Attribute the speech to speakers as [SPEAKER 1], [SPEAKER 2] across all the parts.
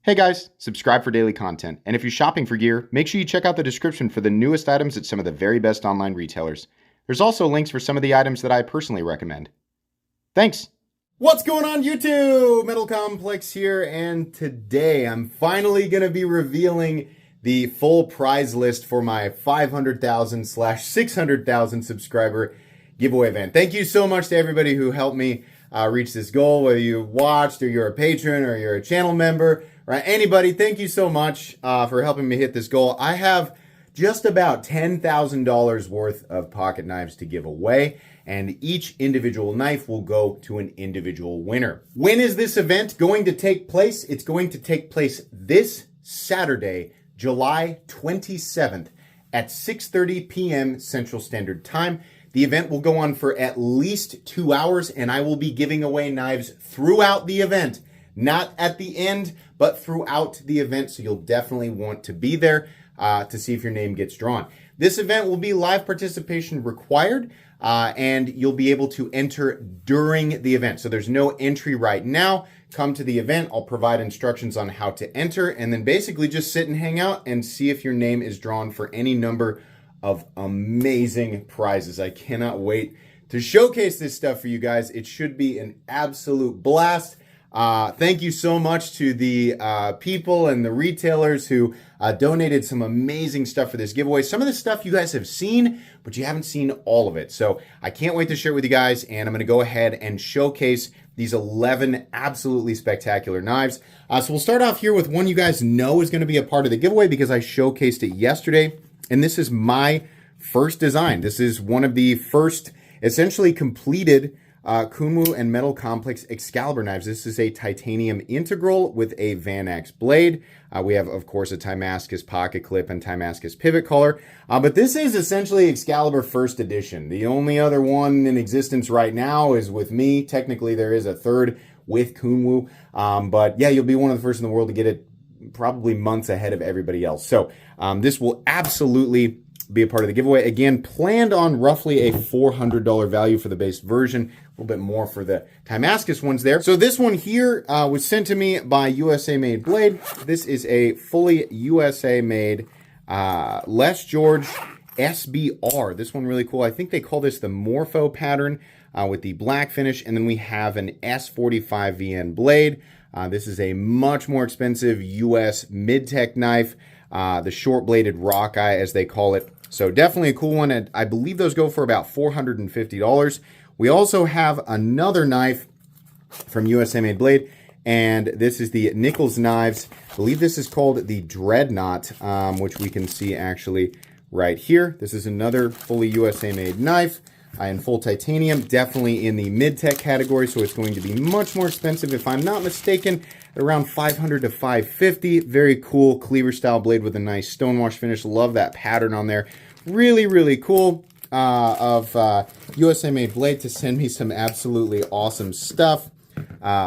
[SPEAKER 1] Hey guys, subscribe for daily content. And if you're shopping for gear, make sure you check out the description for the newest items at some of the very best online retailers. There's also links for some of the items that I personally recommend. Thanks! What's going on YouTube? Metal Complex here, and today I'm finally going to be revealing the full prize list for my 500,000/600,000 subscriber giveaway event. Thank you so much to everybody who helped me reach this goal, whether you watched or you're a patron or you're a channel member. Right, anybody, thank you so much for helping me hit this goal. I have just about $10,000 worth of pocket knives to give away, and each individual knife will go to an individual winner. When is this event going to take place? It's going to take place this Saturday, July 27th at 6:30 p.m. Central Standard Time. The event will go on for at least 2 hours, and I will be giving away knives throughout the event. Not at the end, but throughout the event, so you'll definitely want to be there to see if your name gets drawn. This event will be live participation required, and you'll be able to enter during the event. So there's no entry right now. Come to the event. I'll provide instructions on how to enter, and then basically just sit and hang out and see if your name is drawn for any number of amazing prizes. I cannot wait to showcase this stuff for you guys. It should be an absolute blast. Thank you so much to the people and the retailers who donated some amazing stuff for this giveaway. Some of the stuff you guys have seen, but you haven't seen all of it. So I can't wait to share it with you guys, and I'm going to go ahead and showcase these 11 absolutely spectacular knives. So we'll start off here with one you guys know is going to be a part of the giveaway because I showcased it yesterday, and this is my first design. This is one of the first essentially completed Kunwu and Metal Complex Excalibur knives. This is a titanium integral with a Van Axe blade. We have, of course, a Timascus pocket clip and Timascus pivot collar. But this is essentially Excalibur First Edition. The only other one in existence right now is with me. Technically, there is a third with Kunwu. But yeah, you'll be one of the first in the world to get it probably months ahead of everybody else. So this will absolutely be a part of the giveaway. Again, planned on roughly a $400 value for the base version, a little bit more for the Timascus ones there. So this one here was sent to me by USA Made Blade. This is a fully USA made Les George SBR. This one really cool. I think they call this the Morpho pattern with the black finish. And then we have an S45VN blade. This is a much more expensive US mid-tech knife. The short-bladed rock eye, as they call it. So definitely a cool one, and I believe those go for about $450. We also have another knife from USA Made Blade, and this is the Nichols Knives. I believe this is called the Dreadnought, which we can see actually right here. This is another fully USA Made knife in full titanium, definitely in the mid-tech category, so it's going to be much more expensive if I'm not mistaken. Around $500 to $550. Very cool cleaver style blade with a nice stonewash finish. Love that pattern on there. Really, really cool of USA Made Blade to send me some absolutely awesome stuff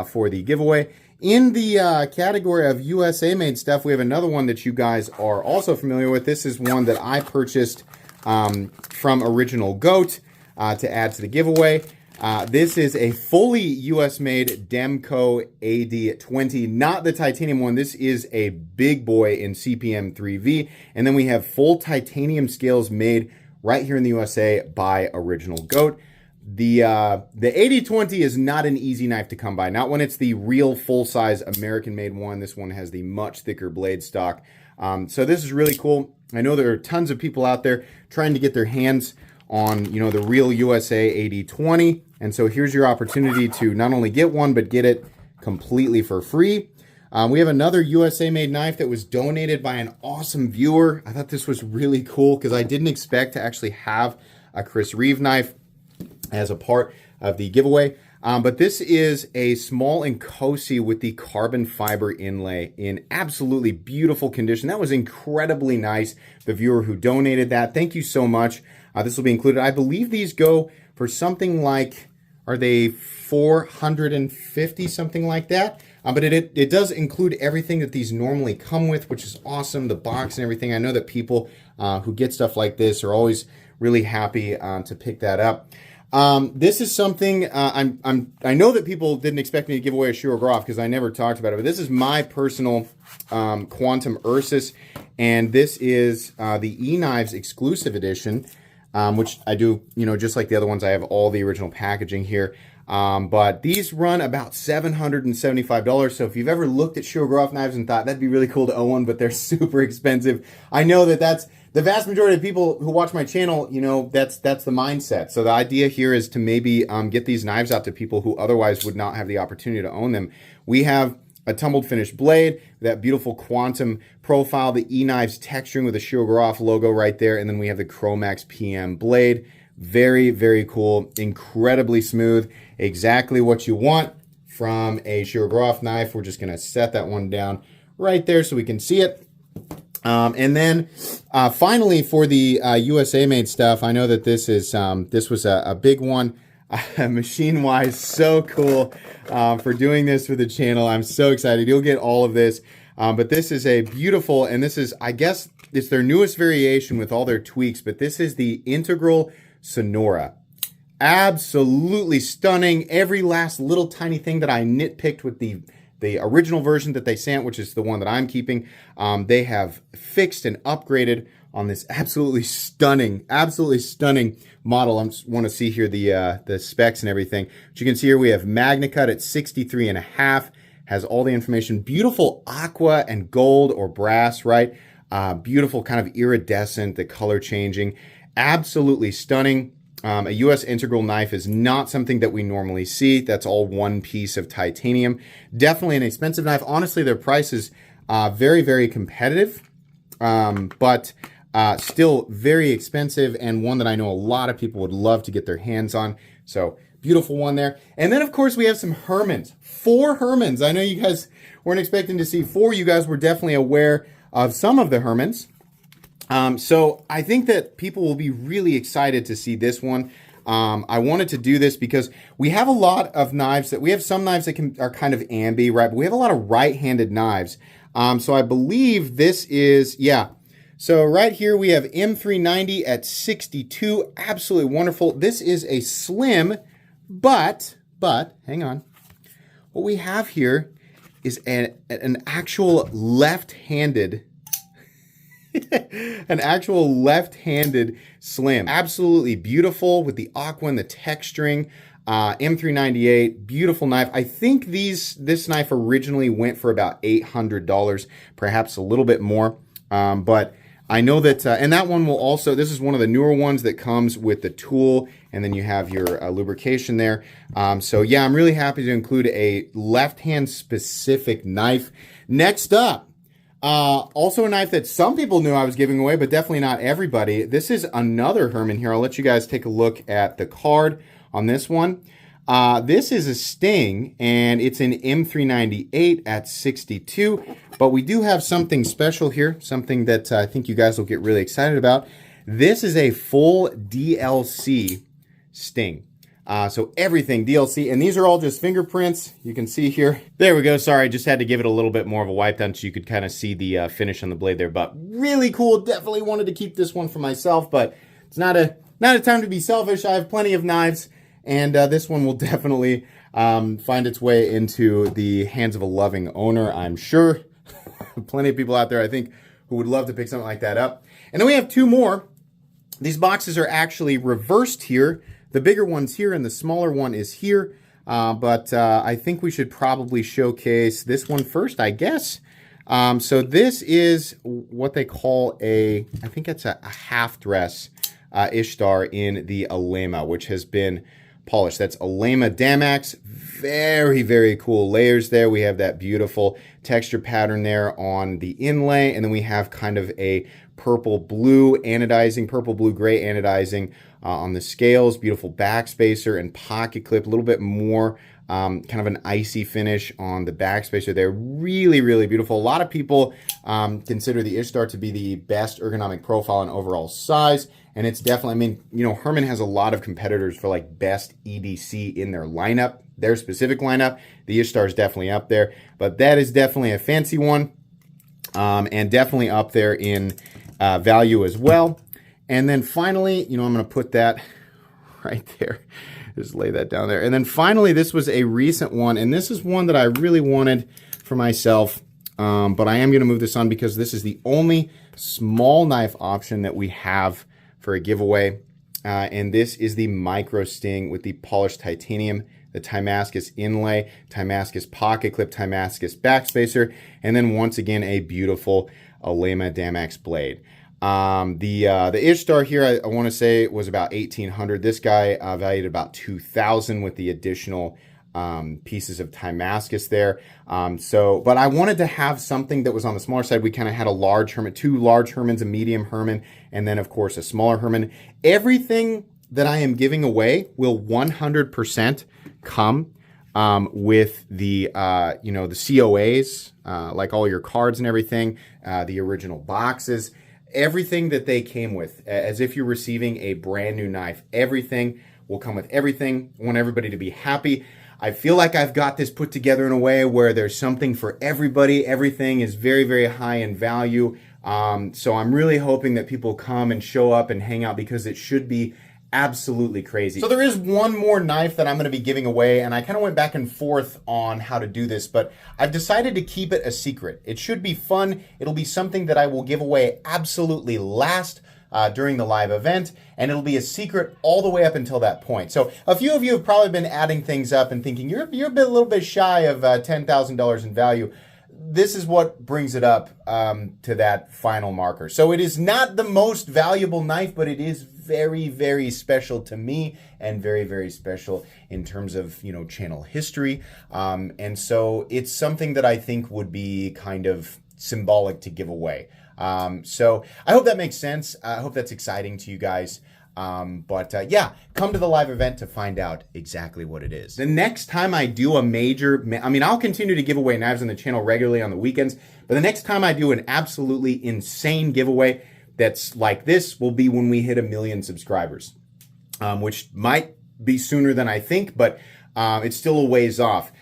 [SPEAKER 1] for the giveaway. In the category of USA Made stuff, we have another one that you guys are also familiar with. This is one that I purchased from Original Goat to add to the giveaway. This is a fully US-made Demco AD20, not the titanium one. This is a big boy in CPM 3V. And then we have full titanium scales made right here in the USA by Original Goat. The AD20 is not an easy knife to come by. Not when it's the real full-size American-made one. This one has the much thicker blade stock. So this is really cool. I know there are tons of people out there trying to get their hands on, you know, the real USA AD20. And so here's your opportunity to not only get one, but get it completely for free. We have another USA made knife that was donated by an awesome viewer. I thought this was really cool because I didn't expect to actually have a Chris Reeve knife as a part of the giveaway. But this is a small Nkosi with the carbon fiber inlay in absolutely beautiful condition. That was incredibly nice. The viewer who donated that, thank you so much. This will be included. I believe these go for something like, are they $450, something like that? But it does include everything that these normally come with, which is awesome. The box and everything. I know that people who get stuff like this are always really happy to pick that up. This is something I know that people didn't expect me to give away a Shiro Groff because I never talked about it, but this is my personal Quantum Ursus, and this is the E-Knives exclusive edition, which I do, just like the other ones, I have all the original packaging here. But these run about $775. So if you've ever looked at Shiro Groff knives and thought that'd be really cool to own one, but they're super expensive, I know that that's the vast majority of people who watch my channel, that's the mindset. So the idea here is to maybe get these knives out to people who otherwise would not have the opportunity to own them. We have a tumbled finished blade, that beautiful quantum profile, the E-Knives texturing with the Shiro Groff logo right there, and then we have the Chromax PM blade. Very, very cool, incredibly smooth, exactly what you want from a Shiro Groff knife. We're just gonna set that one down right there so we can see it. And then finally, for the USA made stuff, I know that this was a big one, machine-wise, so cool for doing this for the channel. I'm so excited. You'll get all of this, but this is a beautiful, and this is, I guess, it's their newest variation with all their tweaks, but this is the Integral Sonora. Absolutely stunning. Every last little tiny thing that I nitpicked with the original version that they sent, which is the one that I'm keeping, they have fixed and upgraded on this absolutely stunning model. I just want to see here the specs and everything. But you can see here we have MagnaCut at 63.5, has all the information. Beautiful aqua and gold or brass, right? Beautiful kind of iridescent, the color changing. Absolutely stunning. A US integral knife is not something that we normally see. That's all one piece of titanium. Definitely an expensive knife. Honestly, their price is very, very competitive, but still very expensive, and one that I know a lot of people would love to get their hands on. So beautiful one there. And then, of course, we have some Hermans. 4 Hermans. I know you guys weren't expecting to see 4. You guys were definitely aware of some of the Hermans. So I think that people will be really excited to see this one. I wanted to do this because we have a lot of knives we have some knives that are kind of ambi, right? But we have a lot of right-handed knives. So I believe this is, yeah. So right here we have M390 at 62. Absolutely wonderful. This is a slim, but hang on. What we have here is an actual left-handed an actual left-handed slim. Absolutely beautiful with the aqua and the texturing. M398, beautiful knife. I think this knife originally went for about $800, perhaps a little bit more. But I know that, and that one will also, this is one of the newer ones that comes with the tool, and then you have your lubrication there. So yeah, I'm really happy to include a left-hand specific knife. Next up, also a knife that some people knew I was giving away, but definitely not everybody. This is another Herman here. I'll let you guys take a look at the card on this one. This is a Sting, and it's an M398 at 62, but we do have something special here, something that I think you guys will get really excited about. This is a full DLC Sting. So everything DLC, and these are all just fingerprints. You can see here. There we go. Sorry, just had to give it a little bit more of a wipe down so you could kind of see the finish on the blade there. But really cool. Definitely wanted to keep this one for myself, but it's not a time to be selfish. I have plenty of knives, and this one will definitely find its way into the hands of a loving owner, I'm sure. Plenty of people out there, I think, who would love to pick something like that up. And then we have 2 more. These boxes are actually reversed here. The bigger one's here and the smaller one is here, but I think we should probably showcase this one first, I guess. So this is what they call I think it's a half dress Ishtar in the Alema, which has been polished. That's Alema Damax. Very, very cool layers there. We have that beautiful texture pattern there on the inlay, and then we have kind of a purple-blue anodizing, purple-blue-gray anodizing on the scales. Beautiful backspacer and pocket clip. A little bit more kind of an icy finish on the backspacer there. Really, really beautiful. A lot of people consider the Ishtar to be the best ergonomic profile and overall size. And it's definitely, I mean, you know, Herman has a lot of competitors for like best EDC in their lineup, their specific lineup. The Ishtar is definitely up there, but that is definitely a fancy one, and definitely up there in value as well. And then finally, you know, I'm going to put that right there. Just lay that down there. And then finally, this was a recent one, and this is one that I really wanted for myself, but I am going to move this on because this is the only small knife option that we have for a giveaway. And this is the Micro Sting with the polished titanium, the Timascus inlay, Timascus pocket clip, Timascus backspacer, and then once again a beautiful Alema Damax blade. The Ishtar here, I want to say was about $1,800. This guy valued about $2,000 with the additional pieces of Timascus there. But I wanted to have something that was on the smaller side. We kind of had a large Herman, 2 large Hermans, a medium Herman, and then of course a smaller Herman. Everything that I am giving away will 100% come with the the COAs, like all your cards and everything, the original boxes. Everything that they came with, as if you're receiving a brand new knife. Everything will come with everything. I want everybody to be happy. I feel like I've got this put together in a way where there's something for everybody. Everything is very, very high in value. So I'm really hoping that people come and show up and hang out because it should be absolutely crazy. So there is one more knife that I'm going to be giving away, and I kind of went back and forth on how to do this, but I've decided to keep it a secret. It should be fun. It'll be something that I will give away absolutely last during the live event, and it'll be a secret all the way up until that point. So a few of you have probably been adding things up and thinking you're a little bit shy of $10,000 in value. This is what brings it up to that final marker. So it is not the most valuable knife, but it is very, very special to me and very, very special in terms of, channel history. And so it's something that I think would be kind of symbolic to give away. So I hope that makes sense. I hope that's exciting to you guys. Yeah, come to the live event to find out exactly what it is. The next time I do a major, I'll continue to give away knives on the channel regularly on the weekends, but the next time I do an absolutely insane giveaway that's like this will be when we hit 1 million subscribers, which might be sooner than I think, but it's still a ways off.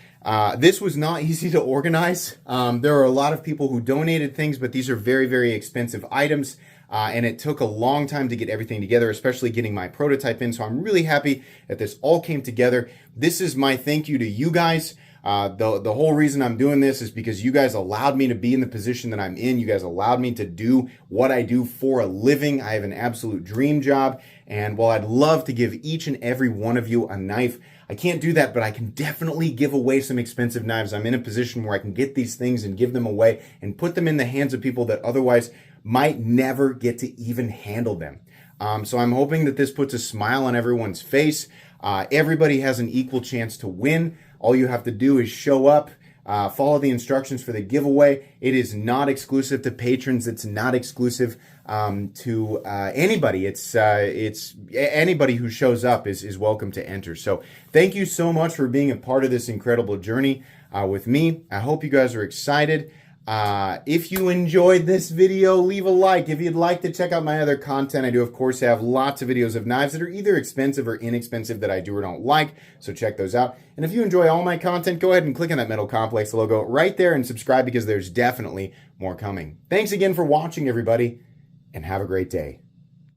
[SPEAKER 1] This was not easy to organize. There are a lot of people who donated things, but these are very, very expensive items. And it took a long time to get everything together, especially getting my prototype in. So I'm really happy that this all came together. This is my thank you to you guys. The whole reason I'm doing this is because you guys allowed me to be in the position that I'm in. You guys allowed me to do what I do for a living. I have an absolute dream job. And while I'd love to give each and every one of you a knife, I can't do that, but I can definitely give away some expensive knives. I'm in a position where I can get these things and give them away and put them in the hands of people that otherwise might never get to even handle them. So I'm hoping that this puts a smile on everyone's face. Everybody has an equal chance to win. All you have to do is show up, follow the instructions for the giveaway. It is not exclusive to patrons. It's not exclusive to anybody. It's anybody who shows up is welcome to enter. So thank you so much for being a part of this incredible journey with me. I hope you guys are excited. If you enjoyed this video, leave a like. If you'd like to check out my other content, I do of course have lots of videos of knives that are either expensive or inexpensive that I do or don't like, so check those out. And if you enjoy all my content, go ahead and click on that Metal Complex logo right there and subscribe because there's definitely more coming. Thanks again for watching, everybody, and have a great day.